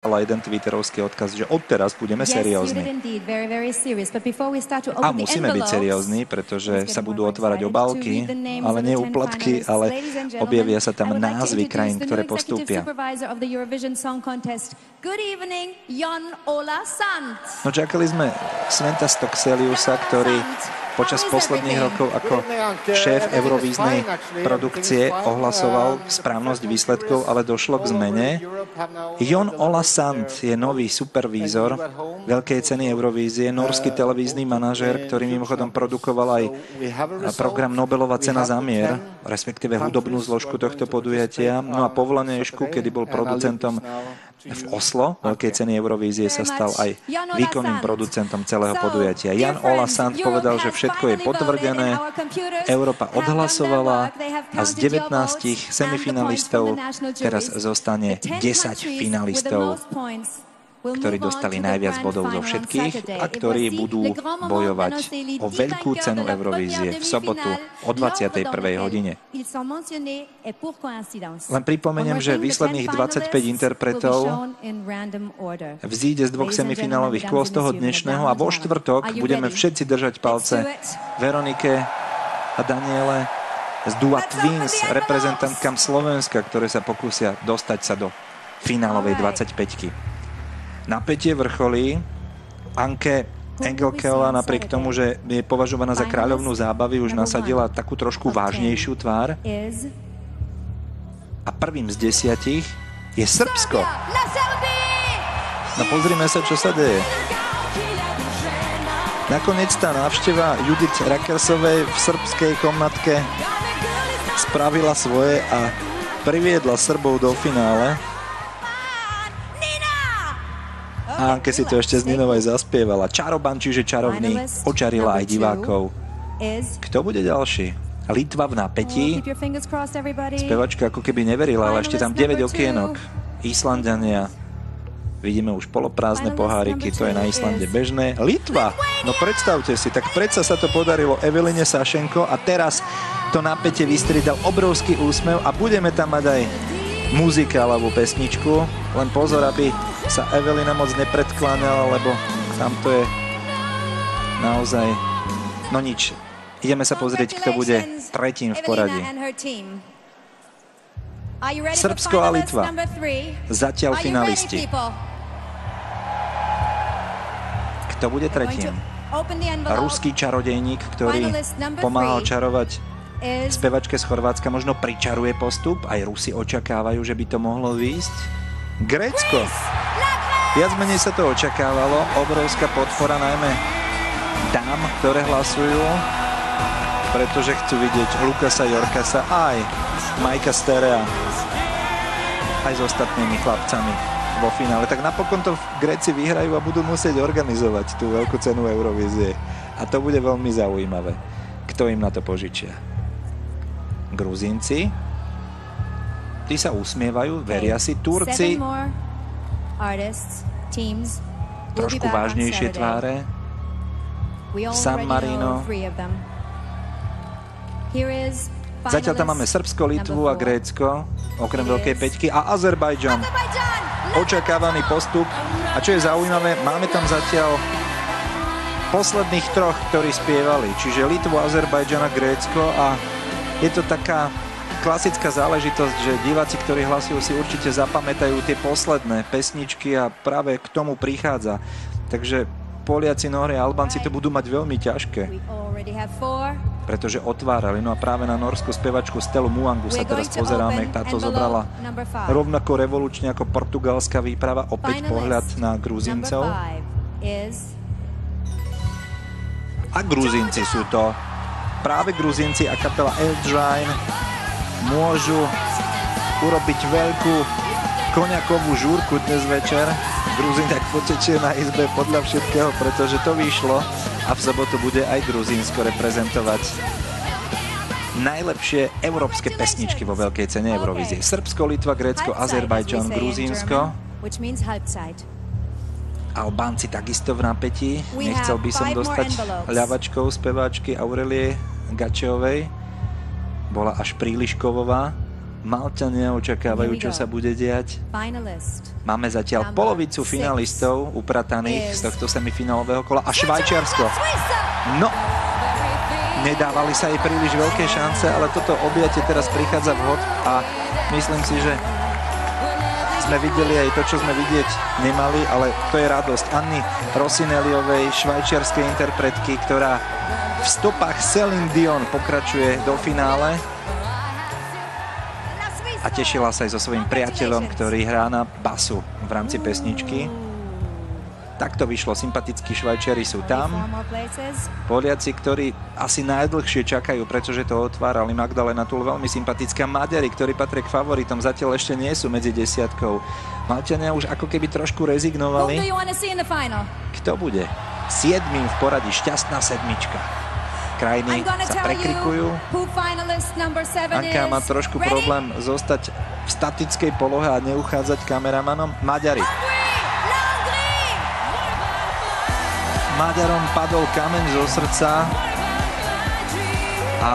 ale jeden twitterovský odkaz, že odteraz budeme seriózni. A musíme byť seriózni, pretože sa budú otvárať obálky, ale nie úplatky, ale objavia sa tam názvy krajín, ktoré postúpia. No čakali sme Sventa Stokseliusa, ktorý počas posledných rokov ako šéf eurovíznej produkcie ohlasoval správnosť výsledkov, ale došlo k zmene. Jon Ola Sand je nový supervízor Veľkej ceny Eurovízie, norský televízny manažér, ktorý mimochodom produkoval aj program Nobelova cena za mier, respektíve hudobnú zložku tohto podujatia. No a po vlanejšku, kedy bol producentom v Oslo Veľkej ceny Eurovízie, sa stal aj výkonným producentom celého podujatia. Jan Ola Sand povedal, že všetko je potvrdené, Európa odhlasovala a z 19 semifinalistov teraz zostane 10 finalistov, ktorí dostali najviac bodov zo všetkých a ktorí budú bojovať o veľkú cenu Eurovízie v sobotu o 21. hodine. Len pripomeniem, že výsledných 25 interpretov vzíde z dvoch semifinálových kôl z toho dnešného a vo štvrtok budeme všetci držať palce Veronike a Daniele z Dua Twins, reprezentantkám Slovenska, ktoré sa pokúsia dostať sa do finálovej 25-ky. Napätie vrcholí. Anke Engelkeová, napriek tomu, že je považovaná za kráľovnú zábavy, už nasadila takú trošku vážnejšiu tvár. A prvým z 10 je Srbsko. No pozrime sa, čo sa deje. Nakoniec tá návšteva Judith Rakersovej v srbskej komnatke spravila svoje a priviedla Srbov do finále. A Anke si to ešte z Ninou aj zaspievala. Čaroban, čiže čarovný, očarila aj divákov. Kto bude ďalší? Litva v napätí. Spevačka ako keby neverila, ale ešte tam 9 okienok. Islandania. Vidíme už poloprázdne poháriky, to je na Islande bežné. Litva! No predstavte si, tak predsa sa to podarilo Eveline Sašenko a teraz to napätie vystriedal obrovský úsmev a budeme tam mať aj muzikálovú pesničku. Len pozor, aby sa Evelina moc nepredkláňala, lebo tam to je naozaj... No nič. Ideme sa pozrieť, kto bude tretím v poradí. Srbsko a Litva. Zatiaľ finalisti. Kto bude tretím? Ruský čarodejník, ktorý pomáhal čarovať spevačke z Chorvátska, možno pričaruje postup. Aj Rusi očakávajú, že by to mohlo výjsť. Grécko. Viac menej sa to očakávalo. Obrovská podpora najmä dám, ktoré hlasujú, pretože chcú vidieť Lukasa Jorkasa aj Majka Sterea aj s ostatnými chlapcami vo finále. Tak napokon to Gréci vyhrajú a budú musieť organizovať tú veľkú cenu Eurovízie. A to bude veľmi zaujímavé. Kto im na to požičia? Gruzínci. Tí sa usmievajú, veria si. Turci. Trošku vážnejšie tváre. San Marino. Zatiaľ tam máme Srbsko, Litvu a Grécko, okrem Veľkej päťky, a Azerbajdžan. Očakávaný postup. A čo je zaujímavé, máme tam zatiaľ posledných troch, ktorí spievali, čiže Litvu, Azerbajdžan a Grécko, a je to taká klasická záležitosť, že diváci, ktorí hlasujú, si určite zapamätajú tie posledné pesničky a práve k tomu prichádza. Takže Poliaci, Nóri a Albánci to budú mať veľmi ťažké, pretože otvárali. No a práve na norskú spevačku Stelu Muangu sa teraz pozeráme. Táto zobrala rovnako revolučne ako portugalská výprava. Opäť pohľad na Gruzíncov. A Gruzínci sú to. Práve Gruzínci a kapela Eldrine môžu urobiť veľkú koniakovú žúrku dnes večer. Gruzín tak potečie na izbe podľa všetkého, pretože to vyšlo a v sobotu bude aj Gruzínsko reprezentovať najlepšie európske pesničky vo veľkej cene Eurovízie. Srbsko, Litva, Grécko, Azerbajdžan, Gruzínsko. Albánci takisto v napätí. Nechcel by som dostať ľavačkou speváčky Aurelie Gačeovej. Bola až príliš kovová. Malťania očakávajú, čo sa bude diať. Máme zatiaľ polovicu finalistov uprataných z tohto semifinálového kola a Švajčiarsko. No, nedávali sa jej príliš veľké šance, ale toto objatie teraz prichádza vhod a myslím si, že sme videli aj to, čo sme vidieť nemali, ale to je radosť Anny Rossinelliovej, švajčiarskej interpretky, ktorá v stopách Céline Dion pokračuje do finále a tešila sa aj so svojím priateľom, ktorý hrá na basu v rámci pesničky. Tak to vyšlo, sympatickí Švajčiari sú tam. Poliaci, ktorí asi najdlhšie čakajú, pretože to otvárali. Magdalena Tull veľmi sympatická. Maďari, ktorí patria k favoritom, zatiaľ ešte nie sú medzi desiatkou. Malťania už ako keby trošku rezignovali. Kto bude? 7. v poradí, šťastná sedmička. Krajiny sa prekrikujú. Anka má trošku problém zostať v statickej polohe a neuchádzať kameramanom. Maďari. Maďarom padol kameň zo srdca a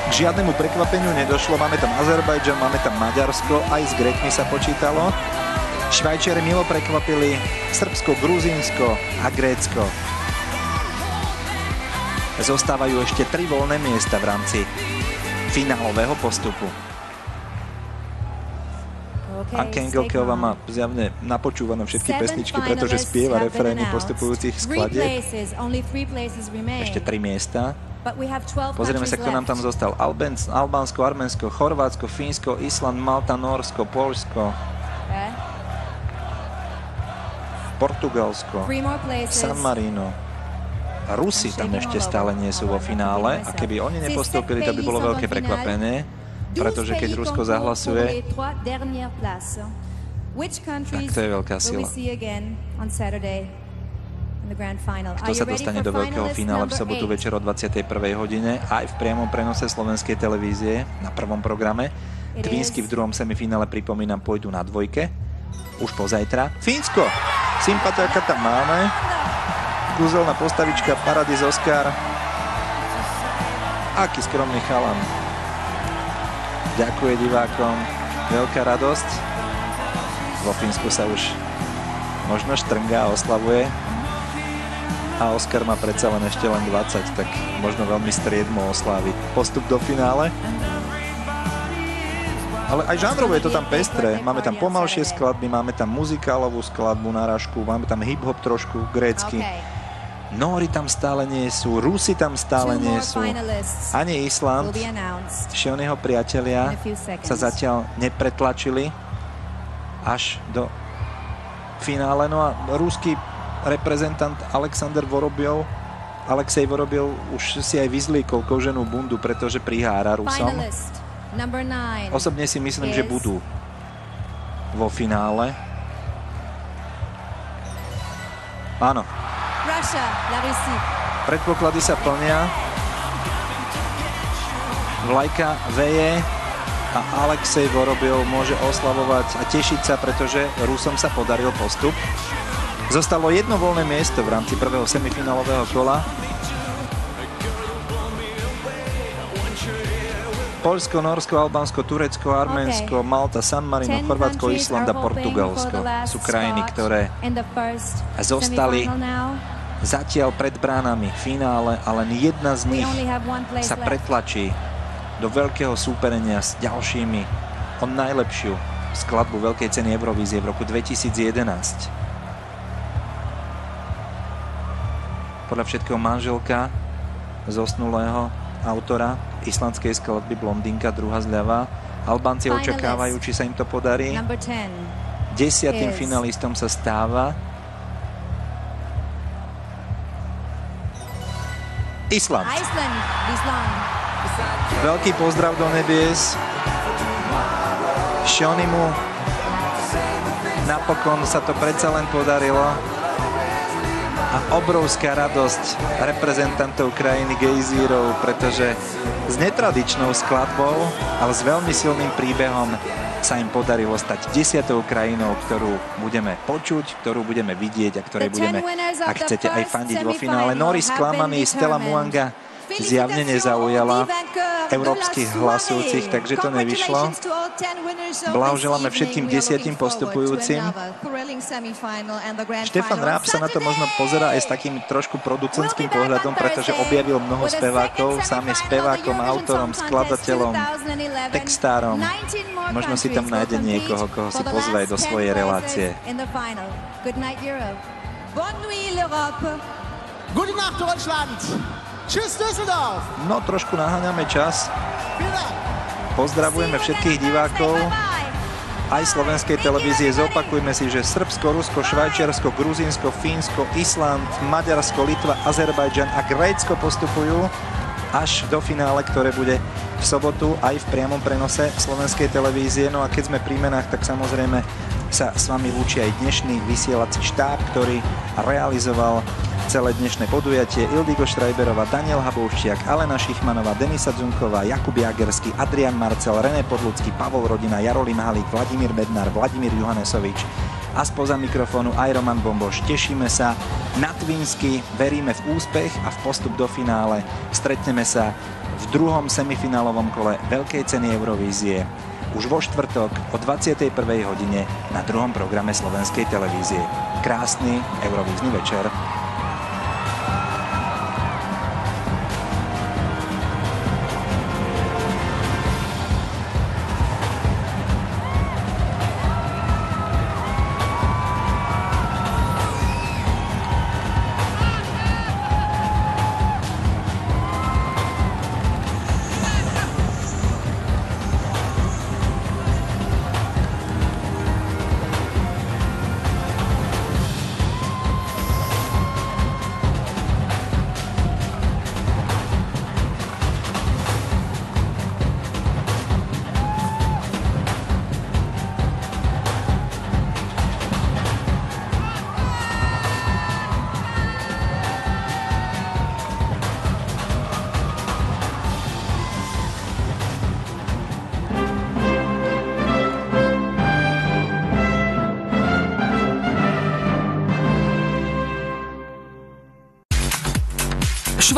k žiadnemu prekvapeniu nedošlo. Máme tam Azerbajdžan, máme tam Maďarsko, aj s Grékmi sa počítalo. Švajčiari milo prekvapili Srbsko, Gruzínsko a Grécko. Zostávajú ešte 3 voľné miesta v rámci finálového postupu. Anka Engelkeová má zjavne napočúvané všetky pesničky, pretože spieva refrény postupujúcich skladieb. Ešte 3 miesta. Pozrieme sa, kto nám tam zostal. Albánsko, Arménsko, Chorvátsko, Fínsko, Island, Malta, Nórsko, Poľsko, Portugalsko, San Marino. Rusi tam ešte stále nie sú vo finále a keby oni nepostúpili, to by bolo veľké prekvapenie. Pretože keď Rusko zahlasuje, tak to je veľká sila. Kto sa dostane do veľkého finále v sobotu večer o 21. hodine aj v priamom prenose slovenskej televízie na prvom programe. Tvínsky v druhom semifinále, pripomínam, pôjdu na dvojke. Už pozajtra. Fínsko! Sympatiáka tam máme. Kúzelná postavička Paradis Oskar. Aký skromný chalan. Ďakuje divákom, veľká radosť. Vo Fínsku sa už možno štrngá a oslavuje. A Oskar má predsa len ešte len 20, tak možno veľmi striedmo oslávi postup do finále. Ale aj žánrovo je to tam pestré. Máme tam pomalšie skladby, máme tam muzikálovú skladbu, narážku, máme tam hip-hop trošku, grécky. Nóri tam stále nie sú, Rusi tam stále nie sú, ani Island. Šionyho priatelia sa zatiaľ nepretlačili až do finále. No a ruský reprezentant Alexej Vorobiov už si aj vyzlíkol koženú bundu, pretože prihára Rusom. Osobne si myslím, že budú vo finále. Áno. Predpoklady sa plnia. Vlajka veje a Alexej Vorobiov môže oslavovať a tešiť sa, pretože Rusom sa podaril postup. Zostalo jedno voľné miesto v rámci prvého semifinálového kola. Poľsko, Nórsko, Albánsko, Turecko, Arménsko, Malta, San Marino, Chorvátsko, Island a Portugalsko sú krajiny, ktoré zostali zatiaľ pred bránami finále, a len jedna z nich sa pretlačí do veľkého súperenia s ďalšími o najlepšiu skladbu Veľkej ceny Eurovízie v roku 2011. Podľa všetkého manželka zosnulého autora islandskej skladby Blondinka, druhá zľava. Albánci očakávajú, či sa im to podarí. 10. finalistom sa stáva Island. Veľký pozdrav do nebies. Šionymu napokon sa to predsa len podarilo. A obrovská radosť reprezentantov krajiny gejzírov, pretože s netradičnou skladbou, ale s veľmi silným príbehom sa im podarilo stať 10. krajinou, ktorú budeme počuť, ktorú budeme vidieť a ktorej budeme, ak chcete, aj fandiť vo finále. Nori sklamaný, Stella Muanga zjavne nezaujala európskych hlasujúcich, takže to nevyšlo. Blahoželáme všetkým 10 postupujúcim. Štefan Ráb sa na to možno pozerá aj s takým trošku producentským pohľadom, pretože objavil mnoho spevákov, sám je spevákom, autorom, skladateľom, textárom. Možno si tam nájde niekoho, koho si pozve do svojej relácie. Gute Nacht, Deutschland. Tschüss, Düsseldorf. No, trošku naháňame čas. Pozdravujeme všetkých divákov aj slovenskej televízie. Zopakujme si, že Srbsko, Rusko, Švajčiarsko, Gruzínsko, Fínsko, Island, Maďarsko, Litva, Azerbajdžan a Grécko postupujú až do finále, ktoré bude v sobotu aj v priamom prenose slovenskej televízie. No a keď sme pri menách, tak samozrejme sa s vami lúči aj dnešný vysielací štáb, ktorý realizoval celé dnešné podujatie. Ildiko Štrajberová, Daniel Habovščiak, Alena Šichmanová, Denisa Dzunková, Jakub Jagerský, Adrian Marcel, René Podlucký, Pavol Rodina, Jarolím Halík, Vladimír Bednár, Vladimír Juhanesovič a spoza mikrofónu aj Roman Bomboš. Tešíme sa na Twinsky, veríme v úspech a v postup do finále. Stretneme sa v druhom semifinálovom kole Veľkej ceny Eurovízie už vo štvrtok o 21. hodine na druhom programe slovenskej televízie. Krásny eurovízny večer.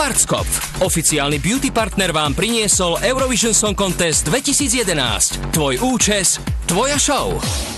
Schwarzkopf, oficiálny beauty partner, vám priniesol Eurovision Song Contest 2011. Tvoj účes, tvoja show.